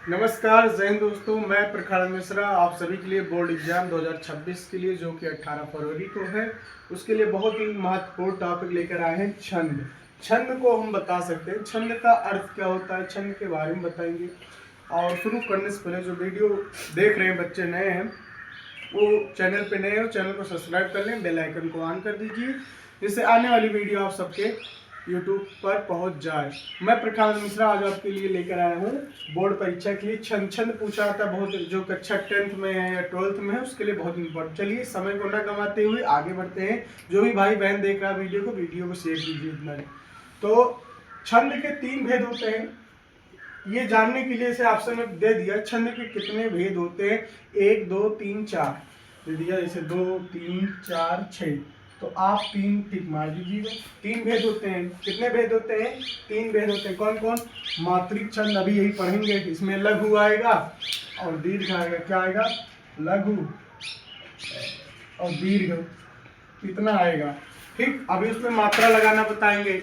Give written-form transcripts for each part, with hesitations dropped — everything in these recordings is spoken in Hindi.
नमस्कार, जय हिंद दोस्तों। मैं प्रखर मिश्रा आप सभी के लिए बोर्ड एग्जाम 2026 के लिए, जो कि 18 फरवरी को है, उसके लिए बहुत ही महत्वपूर्ण टॉपिक लेकर आए हैं। छंद। छंद को हम बता सकते हैं, छंद का अर्थ क्या होता है, छंद के बारे में बताएंगे। और शुरू करने से पहले जो वीडियो देख रहे हैं बच्चे नए हैं, वो चैनल पे नए हो, चैनल को सब्सक्राइब कर लें, बेल आइकन को ऑन कर दीजिए, जिससे आने वाली वीडियो आप सबके यूट्यूब पर पहुंच जाए। मैं प्रखर मिश्रा आज आपके लिए लेकर आया हूँ बोर्ड परीक्षा के लिए छंद। छंद पूछा जाता है बहुत, जो कक्षा 10th में है या 12th में है, उसके लिए बहुत इंपॉर्टेंट। चलिए समय को न गंवाते हुए आगे बढ़ते हैं। जो भी भाई बहन देख रहा है वीडियो को शेयर कीजिए इतना। तो छंद के 3 भेद होते हैं। ये जानने के लिए इसे ऑप्शन में दे दिया, छंद के कितने भेद होते हैं, 1 2 3 4 दे दिया, जैसे 2 3 4 6, तो आप 3 टिक मार दीजिएगा। 3 भेद होते हैं। कितने भेद होते हैं? 3 भेद होते हैं। कौन कौन? मात्रिक छंद, अभी यही पढ़ेंगे। इसमें लघु आएगा और दीर्घ आएगा। क्या आएगा? लघु और दीर्घ, इतना आएगा। ठीक, अभी उसमें मात्रा लगाना बताएंगे।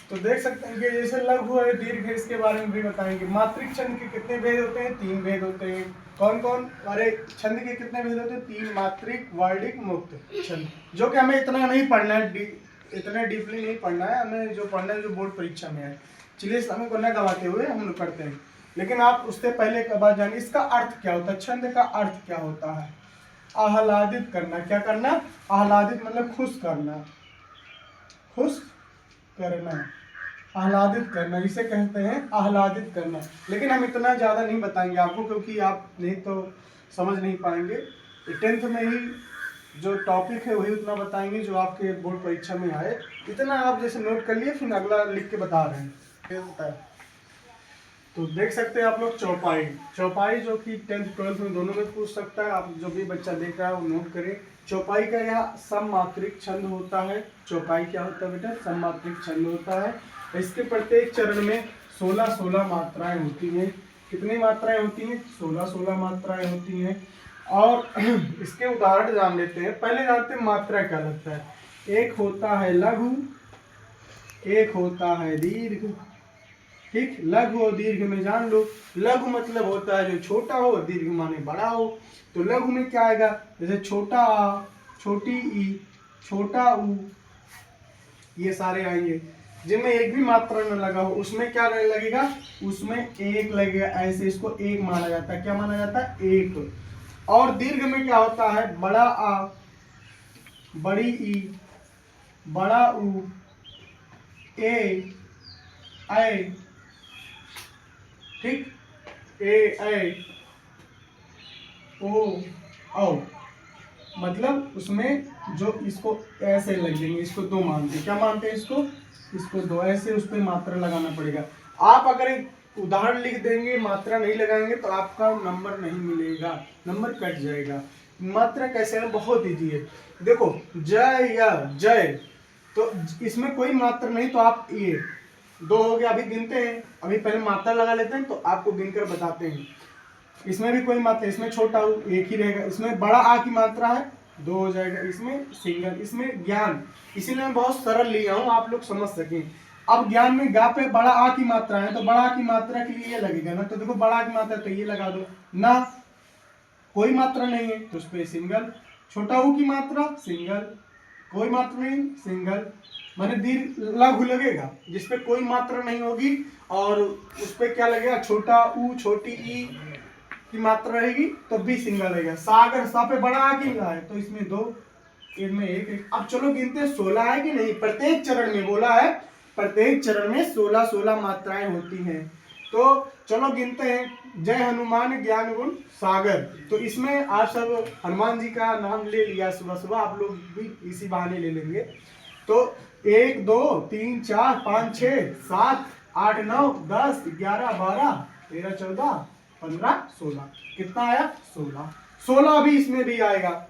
तो देख सकते हैं कि जैसे लघु और दीर्घ है, इसके बारे में भी बताएंगे। मात्रिक छंद के कितने भेद होते हैं? 3 भेद होते हैं। कौन कौन? अरे छंद के कितने भेद होते हैं? 3। मात्रिक, वर्णिक, मुक्त छंद, जो कि हमें इतना नहीं पढ़ना है, इतने डीपली नहीं पढ़ना है। हमें जो पढ़ना है जो बोर्ड परीक्षा में है। चलिए समय को न गवाते हुए हम लोग करते हैं। लेकिन आप उससे पहले एक बात जानिए, इसका अर्थ क्या होता है, छंद का अर्थ क्या होता है? आह्लादित करना। क्या करना? आह्लादित मतलब खुश करना, खुश करना, आह्लादित करना, इसे कहते हैं आह्लादित करना। लेकिन हम इतना ज़्यादा नहीं बताएंगे आपको, क्योंकि आप नहीं तो समझ नहीं पाएंगे। 10th में ही जो टॉपिक है वही उतना बताएंगे जो आपके बोर्ड परीक्षा में आए। इतना आप जैसे नोट कर लिए, फिर अगला लिख के बता रहे हैं। तो देख सकते हैं आप लोग चौपाई। चौपाई जो कि 10th 12th में दोनों में पूछ सकता है। आप जो भी बच्चा देख रहा है वो नोट करें। चौपाई का यह सममात्रिक छंद होता है। चौपाई क्या होता है बेटा? सममात्रिक छंद होता है। इसके प्रत्येक चरण में 16 मात्राएं होती हैं। कितनी मात्राएं होती हैं? 16 मात्राएं होती हैं। और इसके उदाहरण जान लेते हैं। पहले जानते हैं मात्रा क्या लगता है। एक होता है लघु, एक होता है दीर्घ। ठीक, लघु और दीर्घ में जान लो। लघु मतलब होता है जो छोटा हो, दीर्घ माने बड़ा हो। तो लघु में क्या आएगा? जैसे छोटा आ, छोटी ई, छोटा ऊ, ये सारे आएंगे। जिनमें एक भी मात्रा न लगा हो उसमें क्या लगेगा? उसमें एक लगेगा। ऐसे इसको एक माना जाता है। क्या माना जाता है? एक। और दीर्घ में क्या होता है? बड़ा आ, बड़ी ई, बड़ा ऊ, ए, ऐ। ठीक, ए, ऐ, ओ, औ। मतलब उसमें जो इसको ऐसे लग देंगे, इसको 2 मानते हैं। क्या मानते हैं इसको? इसको 2। ऐसे उस पर मात्रा लगाना पड़ेगा। आप अगर एक उदाहरण लिख देंगे, मात्रा नहीं लगाएंगे, तो आपका नंबर नहीं मिलेगा, नंबर कट जाएगा। मात्रा कैसे है? बहुत ईजी है। देखो, जय या जय, तो इसमें कोई मात्रा नहीं, तो आप ये 2 हो गया। अभी गिनते हैं, अभी पहले मात्रा लगा लेते हैं, तो आपको गिनकर बताते हैं। इसमें भी कोई मात्रा, इसमें छोटा ऊ एक ही रहेगा। इसमें बड़ा आ की मात्रा है, 2 हो जाएगा। इसमें सिंगल, इसमें ज्ञान, इसीलिए मैं बहुत सरल लिया हूँ, आप लोग समझ सकें। अब ज्ञान में गा पे बड़ा आ की मात्रा है, तो बड़ा आ की मात्रा के लिए ये लगेगा ना। तो देखो, बड़ा आ की मात्रा तो ये लगा दो ना, कोई मात्रा नहीं है तो उस पर सिंगल। छोटा ऊ की मात्रा सिंगल, कोई मात्रा नहीं सिंगल। माने दीर्घ लघु लगेगा जिसपे कोई मात्रा नहीं होगी, और उस पर क्या लगेगा? छोटा ऊ, छोटी ई की मात्रा रहेगी, तब भी सिंगल रहेगा। सागर, सा पे बड़ा आ की है, तो इसमें 2, इनमें 1। अब चलो गिनते हैं 16 है कि नहीं। प्रत्येक चरण में बोला है, प्रत्येक चरण में 16 मात्राएं होती हैं। तो चलो गिनते हैं। जय हनुमान ज्ञान गुण सागर, तो इसमें आप सब हनुमान जी का नाम ले लिया सुबह सुबह, आप लोग भी इसी बहाने ले लेंगे। तो 1 2 3 4 5 6 7 8 9 10 11 12 13 14 15 16, कितना आया? 16। 16 भी इसमें भी आएगा,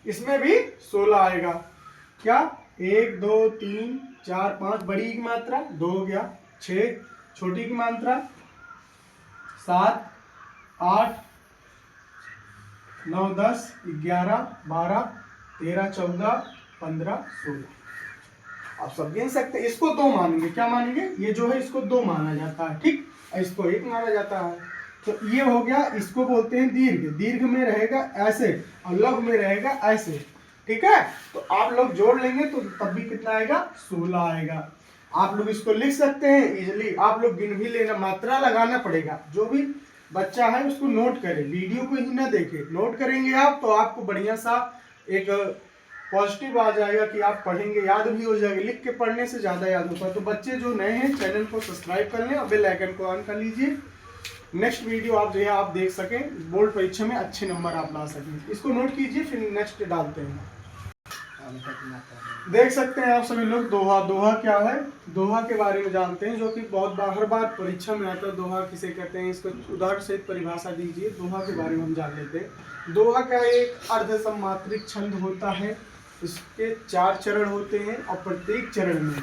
इसमें भी 16 आएगा। क्या? 1 2 3 4 5 बड़ी की मात्रा 2 हो गया, 6 छोटी की मात्रा 7 8 9 10 11 12 13 14 15 16। आप सब गिन सकते हैं। इसको 2 मानेंगे, क्या मानेंगे, ये जो है इसको 2 माना जाता है, ठीक, इसको 1 माना जाता है। तो ये हो गया, इसको बोलते हैं दीर्घ। दीर्घ में रहेगा ऐसे और लघु में रहेगा ऐसे, ठीक है। तो आप लोग जोड़ लेंगे तो तब भी कितना आएगा, 16 आएगा। आप लोग इसको लिख सकते हैं इजिली, आप लोग गिन भी लेना, मात्रा लगाना पड़ेगा। जो भी बच्चा है उसको नोट करे, वीडियो को ही ना देखे, नोट करेंगे आप तो आपको बढ़िया सा एक पॉजिटिव आ जाएगा कि आप पढ़ेंगे, याद भी हो जाएगा। लिख के पढ़ने से ज़्यादा याद होता है। तो बच्चे जो नए हैं चैनल को सब्सक्राइब कर लें और बेल आइकन को ऑन कर लीजिए। नेक्स्ट वीडियो आप जो है आप देख सकें, बोर्ड परीक्षा में अच्छे नंबर आप ला सकें। इसको नोट कीजिए, फिर नेक्स्ट डालते हैं। देख सकते हैं आप सभी लोग दोहा। दोहा क्या है, दोहा के बारे में जानते हैं, जो कि बहुत हर बार परीक्षा में आता है। दोहा किसे कहते हैं, इसको उदाहरण सहित परिभाषा दीजिए। दोहा के बारे में हम जान लेते हैं। दोहा का एक अर्ध सम्मात्रिक छंद होता है। इसके 4 चरण होते हैं और प्रत्येक चरण में,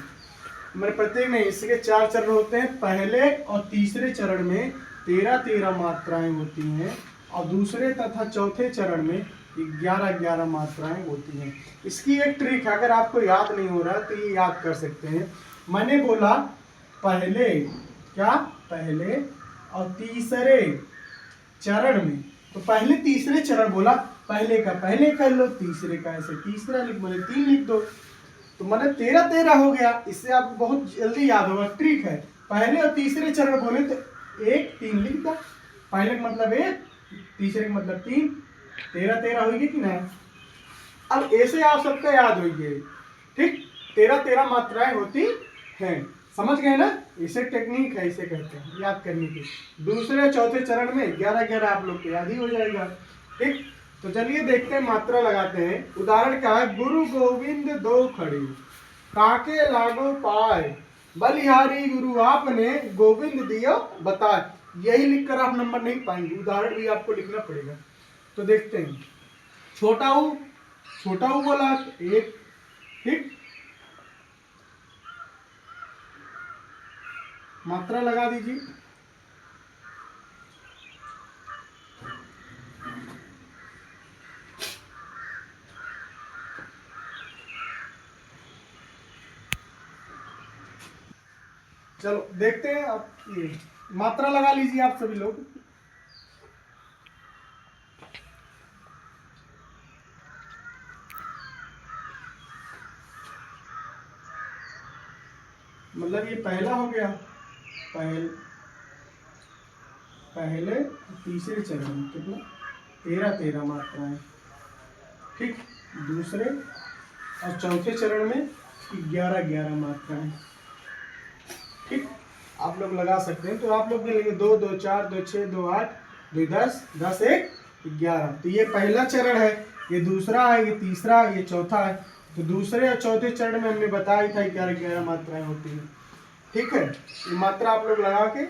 मतलब प्रत्येक नहीं, इसके 4 चरण होते हैं। पहले और तीसरे चरण में 13-13 मात्राएं होती हैं और दूसरे तथा चौथे चरण में 11-11 मात्राएं होती हैं। इसकी एक ट्रिक है, अगर आपको याद नहीं हो रहा तो ये याद कर सकते हैं। मैंने बोला पहले, क्या, पहले और तीसरे चरण में, तो पहले तीसरे चरण बोला, पहले का पहले कर लो, तीसरे का ऐसे तीसरा लिख, मैंने 3 लिख दो, तो मैंने 13-13 हो गया। इससे आपको बहुत जल्दी याद होगा। ट्रिक है, पहले और तीसरे चरण बोले तो 1-3 लिख दो, पहले का मतलब 1, तीसरे का मतलब 3, 13-13 होगी कि नहीं। अब ऐसे आप सबका याद होगी, ठीक, 13-13 मात्राएं होती हैं, समझ गए ना। इसे टेक्निक है, इसे कहते हैं याद करने की। दूसरे चौथे चरण में 11-11 आप लोग को याद ही हो जाएगा, ठीक। तो चलिए देखते हैं, मात्रा लगाते हैं। उदाहरण क्या है, गुरु गोविंद 2 खड़ी, काके लागो पाए, बलिहारी गुरु आपने, गोविंद दियो बताए। यही लिखकर आप नंबर नहीं पाएंगे, उदाहरण भी आपको लिखना पड़ेगा। तो देखते हैं, छोटा ऊ बोला 1, ठीक, मात्रा लगा दीजिए। चलो देखते हैं, आप ये मात्रा लगा लीजिए आप सभी लोग। मतलब ये पहला हो गया, पहले तीसरे चरण में कितना, 13-13 मात्राएं, ठीक। दूसरे और चौथे चरण में 11-11 मात्राएं, ठीक। आप लोग लगा सकते हैं। तो आप लोग के लिए 2, 2, 4, 2, 6, 2, 8, 2, 10, 10, 1, 11। तो ये पहला चरण है, ये दूसरा है, ये तीसरा है, ये चौथा है। तो दूसरे और चौथे चरण में हमने बताया था 11-11 मात्राएं होती हैं, ठीक है। ये मात्रा आप लोग लगा के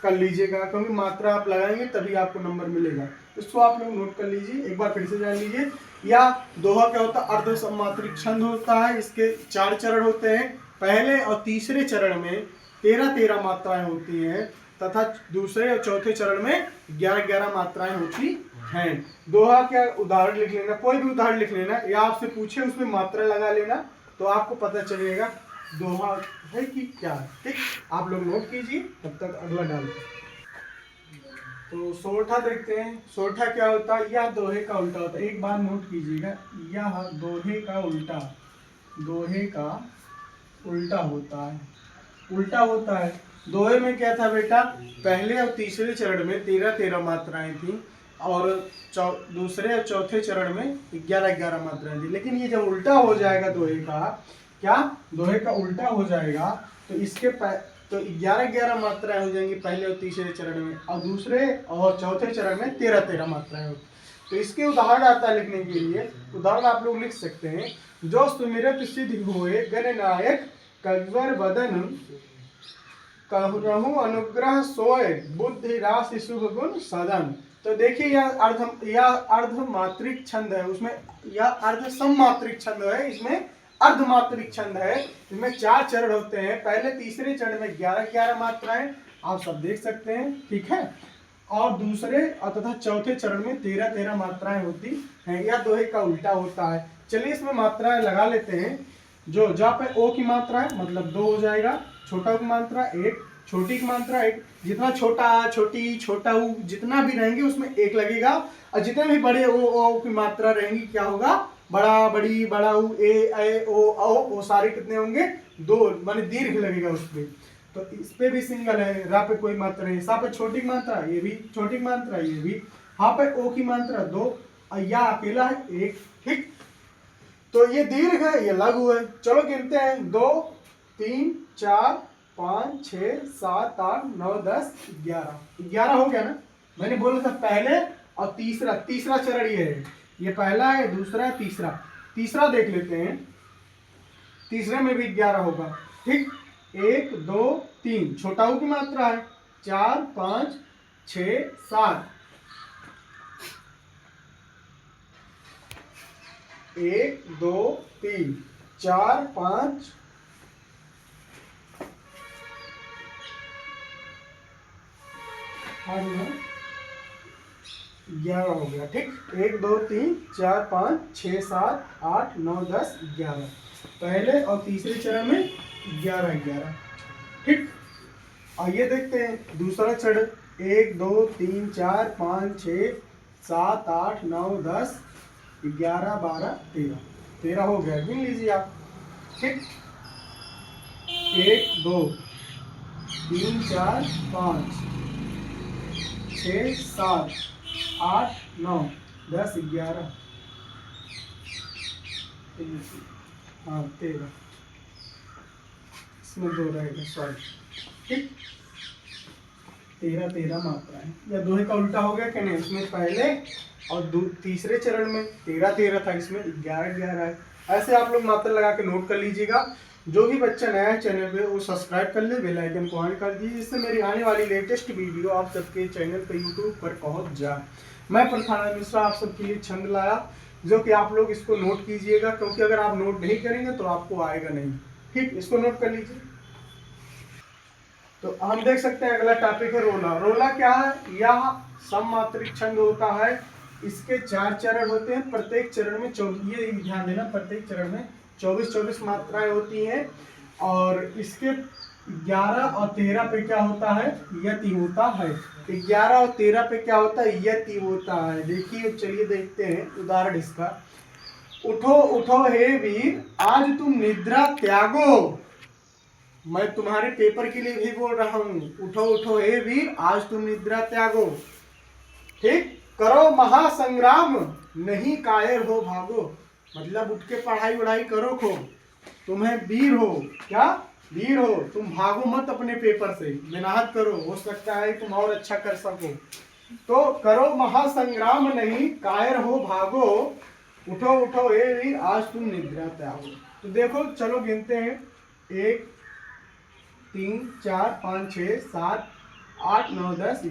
कर लीजिएगा, क्योंकि मात्रा आप लगाएंगे तभी आपको नंबर मिलेगा। इसको आप लोग नोट कर लीजिए, एक बार फिर से जान लीजिए। या दोहा क्या होता है, अर्ध सम्मात्रिक छंद होता है। इसके 4 चरण होते हैं। पहले और तीसरे चरण में 13-13 मात्राएं होती हैं तथा दूसरे और चौथे चरण में 11-11 मात्राएं होती हैं। दोहा क्या उदाहरण लिख लेना, कोई भी उदाहरण लिख लेना, या आपसे पूछे उसमें मात्रा लगा लेना, तो आपको पता चलेगा दोहा है कि क्या है, ठीक। आप लोग नोट कीजिए, तब तक अगला डालते हैं। तो सोरठा देखते हैं। सोरठा क्या होता है, यह दोहे का उल्टा होता है। एक बार नोट कीजिएगा, यह दोहे का उल्टा, दोहे का उल्टा होता है, उल्टा होता है। दोहे में क्या था बेटा, पहले और तीसरे चरण में 13-13 मात्राएं थी और दूसरे और चौथे चरण में 11-11 मात्राएं थी। लेकिन ये जब उल्टा हो जाएगा दोहे का, क्या, दोहे का उल्टा हो जाएगा, तो इसके तो 11-11 मात्राएं हो जाएंगी पहले और तीसरे चरण में, और दूसरे और चौथे चरण में 13-13 मात्राएं होती। तो इसके उदाहरण आता है लिखने के लिए। उदाहरण आप लोग लिख सकते हैं, जो सुमिरत सिद्धि होए गणनायक कविवर वदन, कहु अनुग्रह सोए बुद्धि राशि शुभ गुण सदन। तो देखिए यह अर्धमात्रिक छंद है, उसमें यह अर्ध सम्मात्रिक छंद है, इसमें अर्धमात्रिक छंद है। इसमें 4 चरण होते हैं। पहले तीसरे चरण में 11-11 मात्राएं आप सब देख सकते हैं, ठीक है। और दूसरे तथा चौथे चरण में 13-13 मात्राएं होती हैं। यह दोहे का उल्टा होता है। चलिए इसमें मात्राएं लगा लेते हैं। जो जहाँ पे ओ की मात्रा है मतलब 2 हो जाएगा, छोटा की मात्रा 1, छोटी की मात्रा 1, जितना छोटा छोटी छोटा ऊ जितना भी रहेंगे उसमें 1 लगेगा, और जितने भी बड़े ओ की मात्रा रहेंगी क्या होगा, बड़ा बड़ी बड़ा ऊ ए ओ सारे कितने होंगे 2, माने दीर्घ लगेगा उसमें। तो इस पे भी सिंगल है, रा पे कोई मात्रा नहीं, सा पे छोटी की मात्रा, ये भी छोटी की मात्रा, ये भी, हा पे ओ की मात्रा 2, और या अकेला है 1, ठीक। तो ये दीर्घ है, ये लघु है। चलो गिनते हैं, 2 3 4 5 6 7 8 9 10 11, 11 हो गया ना। मैंने बोला था पहले और तीसरा, तीसरा चरण ये है, ये पहला है, दूसरा है, तीसरा, तीसरा देख लेते हैं। तीसरे में भी 11 होगा, ठीक। 1 2 3 छोटा ऊ की मात्रा है, 4 5 6 7, 1 2 3 4 5 8 9 11 हो गया, ठीक। 1 2 3 4 5 6 7 8 9 10 11, पहले और तीसरे चरण में 11 11, ठीक। आइए देखते हैं दूसरा चरण, 1 2 3 4 5 6 7 8 9 10 11 12 13, 13 हो गया, गिन लीजिए आप, ठीक। 1 2 3 4 5 6 7 8 9 10 11, हाँ 13, इसमें 2 रहेगा, सॉरी, ठीक। 13 13 मात्रा है, या दोहे का उल्टा हो गया कि नहीं, इसमें पहले और तीसरे चरण में 13 13 था, इसमें 11 11 है। ऐसे आप लोग मात्रा लगा के नोट कर लीजिएगा। जो भी बच्चा नया है चैनल पे वो सब्सक्राइब कर ले, बेल आइकन को ऑन कर दीजिए, जिससे मेरी आने वाली लेटेस्ट वीडियो आप सबके चैनल पे यूट्यूब पर पहुंच जाए। मैं प्रथानंद मिश्रा आप सबके लिए छंद लाया, जो कि आप लोग इसको नोट कीजिएगा, क्योंकि अगर आप नोट नहीं करेंगे तो आपको आएगा नहीं, ठीक। इसको नोट कर लीजिए। तो हम देख सकते हैं अगला टॉपिक है रोला। रोला क्या है, यह सममात्रिक छंद होता है, इसके 4 चरण होते हैं, प्रत्येक चरण में 24, ये ध्यान देना, प्रत्येक चरण में 24 मात्राएं होती हैं, और इसके 11 और 13 पे क्या होता है, यति होता है। 11 और 13 पे क्या होता है, यति होता है। देखिए चलिए देखते हैं उदाहरण इसका। उठो उठो हे वीर, आज तुम निद्रा त्यागो, मैं तुम्हारे पेपर के लिए भी बोल रहा हूं, उठो उठो हे वीर, आज तुम निद्रा त्यागो, ठीक। करो महासंग्राम, नहीं कायर हो भागो, मतलब उठ के पढ़ाई वढ़ाई करो खूब, तुम्हें वीर हो, क्या वीर हो, तुम भागो मत अपने पेपर से, मेहनत करो, हो सकता है तुम और अच्छा कर सको। तो करो महासंग्राम, नहीं कायर हो भागो, उठो उठो हे वीर, आज तुम निद्रा त्यागो। तो देखो चलो गिनते हैं, 1 3 4 5 6 7 8 9 10